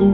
Dear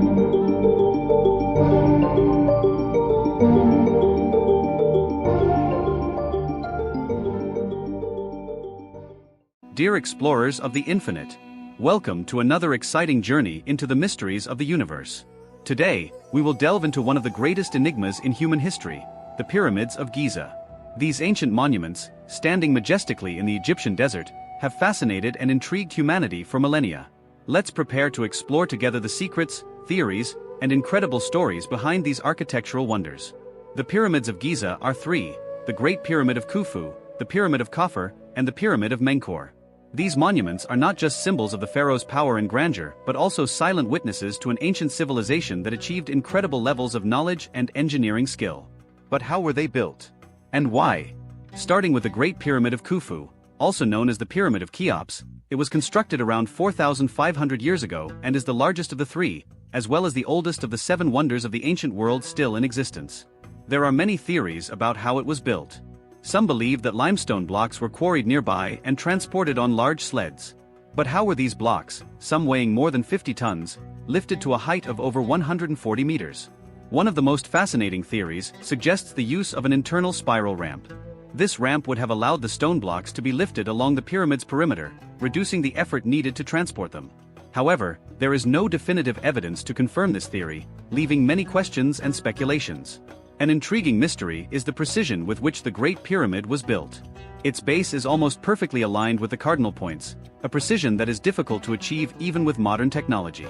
explorers of the infinite, welcome to another exciting journey into the mysteries of the universe. Today, we will delve into one of the greatest enigmas in human history, the Pyramids of Giza. These ancient monuments, standing majestically in the Egyptian desert, have fascinated and intrigued humanity for millennia. Let's prepare to explore together the secrets, theories, and incredible stories behind these architectural wonders. The Pyramids of Giza are three: the Great Pyramid of Khufu, the Pyramid of Khafre, and the Pyramid of Menkaure. These monuments are not just symbols of the pharaoh's power and grandeur, but also silent witnesses to an ancient civilization that achieved incredible levels of knowledge and engineering skill. But how were they built? And why? Starting with the Great Pyramid of Khufu, also known as the Pyramid of Cheops, it was constructed around 4,500 years ago and is the largest of the three, as well as the oldest of the seven wonders of the ancient world still in existence. There are many theories about how it was built. Some believe that limestone blocks were quarried nearby and transported on large sleds. But how were these blocks, some weighing more than 50 tons, lifted to a height of over 140 meters? One of the most fascinating theories suggests the use of an internal spiral ramp. This ramp would have allowed the stone blocks to be lifted along the pyramid's perimeter, reducing the effort needed to transport them. However, there is no definitive evidence to confirm this theory, leaving many questions and speculations. An intriguing mystery is the precision with which the Great Pyramid was built. Its base is almost perfectly aligned with the cardinal points, a precision that is difficult to achieve even with modern technology.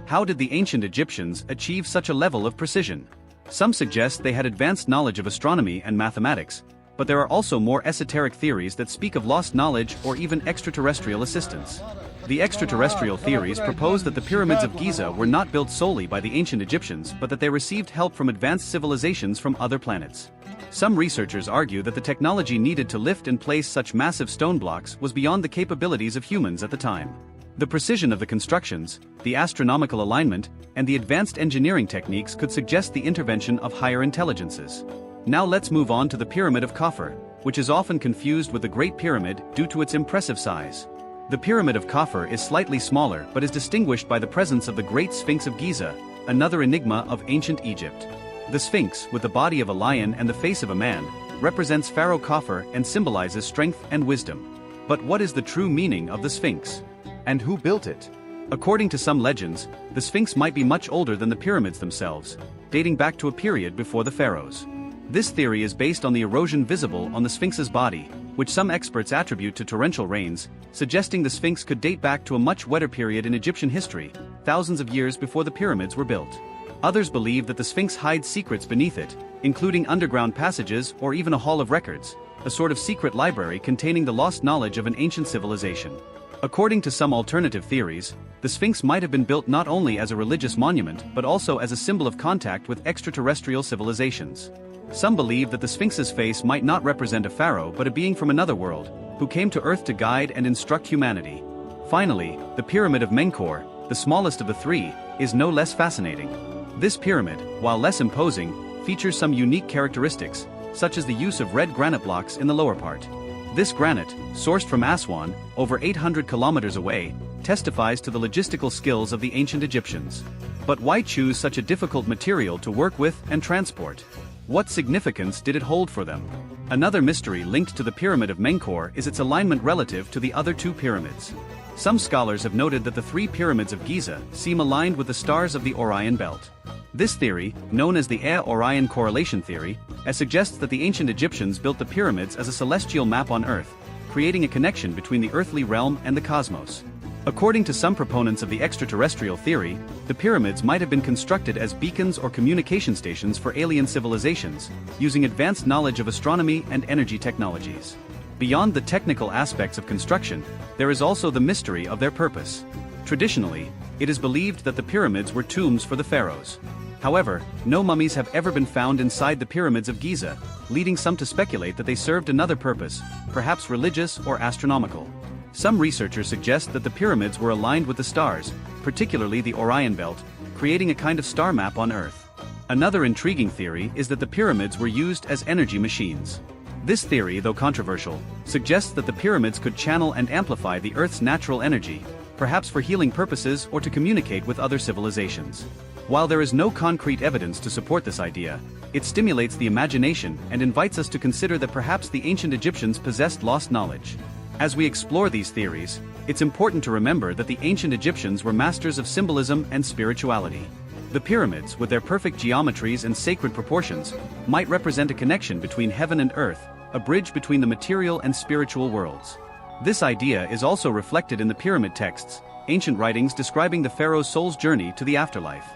How did the ancient Egyptians achieve such a level of precision? Some suggest they had advanced knowledge of astronomy and mathematics, but there are also more esoteric theories that speak of lost knowledge or even extraterrestrial assistance. The extraterrestrial theories propose that the Pyramids of Giza were not built solely by the ancient Egyptians but that they received help from advanced civilizations from other planets. Some researchers argue that the technology needed to lift and place such massive stone blocks was beyond the capabilities of humans at the time. The precision of the constructions, the astronomical alignment, and the advanced engineering techniques could suggest the intervention of higher intelligences. Now let's move on to the Pyramid of Khafre, which is often confused with the Great Pyramid due to its impressive size. The Pyramid of Khafre is slightly smaller but is distinguished by the presence of the Great Sphinx of Giza, another enigma of ancient Egypt. The Sphinx, with the body of a lion and the face of a man, represents Pharaoh Khafre and symbolizes strength and wisdom. But what is the true meaning of the Sphinx? And who built it? According to some legends, the Sphinx might be much older than the pyramids themselves, dating back to a period before the pharaohs. This theory is based on the erosion visible on the Sphinx's body, which some experts attribute to torrential rains, suggesting the Sphinx could date back to a much wetter period in Egyptian history, thousands of years before the pyramids were built. Others believe that the Sphinx hides secrets beneath it, including underground passages or even a hall of records, a sort of secret library containing the lost knowledge of an ancient civilization. According to some alternative theories, the Sphinx might have been built not only as a religious monument but also as a symbol of contact with extraterrestrial civilizations. Some believe that the Sphinx's face might not represent a pharaoh but a being from another world, who came to Earth to guide and instruct humanity. Finally, the Pyramid of Menkaure, the smallest of the three, is no less fascinating. This pyramid, while less imposing, features some unique characteristics, such as the use of red granite blocks in the lower part. This granite, sourced from Aswan, over 800 kilometers away, testifies to the logistical skills of the ancient Egyptians. But why choose such a difficult material to work with and transport? What significance did it hold for them? Another mystery linked to the Pyramid of Menkaure is its alignment relative to the other two pyramids. Some scholars have noted that the three pyramids of Giza seem aligned with the stars of the Orion Belt. This theory, known as the Orion correlation theory, suggests that the ancient Egyptians built the pyramids as a celestial map on Earth, creating a connection between the earthly realm and the cosmos. According to some proponents of the extraterrestrial theory, the pyramids might have been constructed as beacons or communication stations for alien civilizations, using advanced knowledge of astronomy and energy technologies. Beyond the technical aspects of construction, there is also the mystery of their purpose. Traditionally, it is believed that the pyramids were tombs for the pharaohs. However, no mummies have ever been found inside the Pyramids of Giza, leading some to speculate that they served another purpose, perhaps religious or astronomical. Some researchers suggest that the pyramids were aligned with the stars, particularly the Orion Belt, creating a kind of star map on Earth. Another intriguing theory is that the pyramids were used as energy machines. This theory, though controversial, suggests that the pyramids could channel and amplify the Earth's natural energy, perhaps for healing purposes or to communicate with other civilizations. While there is no concrete evidence to support this idea, it stimulates the imagination and invites us to consider that perhaps the ancient Egyptians possessed lost knowledge. As we explore these theories, it's important to remember that the ancient Egyptians were masters of symbolism and spirituality. The pyramids, with their perfect geometries and sacred proportions, might represent a connection between heaven and earth, a bridge between the material and spiritual worlds. This idea is also reflected in the pyramid texts, ancient writings describing the pharaoh's soul's journey to the afterlife.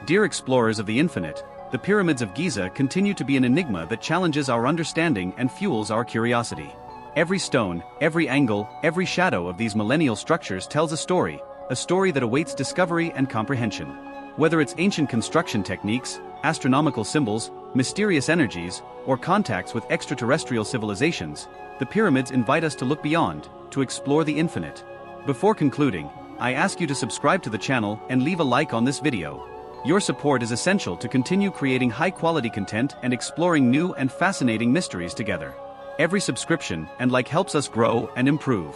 Dear explorers of the infinite, the Pyramids of Giza continue to be an enigma that challenges our understanding and fuels our curiosity. Every stone, every angle, every shadow of these millennial structures tells a story that awaits discovery and comprehension. Whether it's ancient construction techniques, astronomical symbols, mysterious energies, or contacts with extraterrestrial civilizations, the pyramids invite us to look beyond, to explore the infinite. Before concluding, I ask you to subscribe to the channel and leave a like on this video. Your support is essential to continue creating high-quality content and exploring new and fascinating mysteries together. Every subscription and like helps us grow and improve.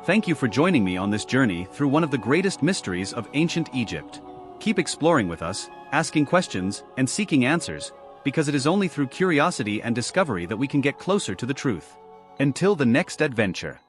Thank you for joining me on this journey through one of the greatest mysteries of ancient Egypt. Keep exploring with us, asking questions, and seeking answers, because it is only through curiosity and discovery that we can get closer to the truth. Until the next adventure.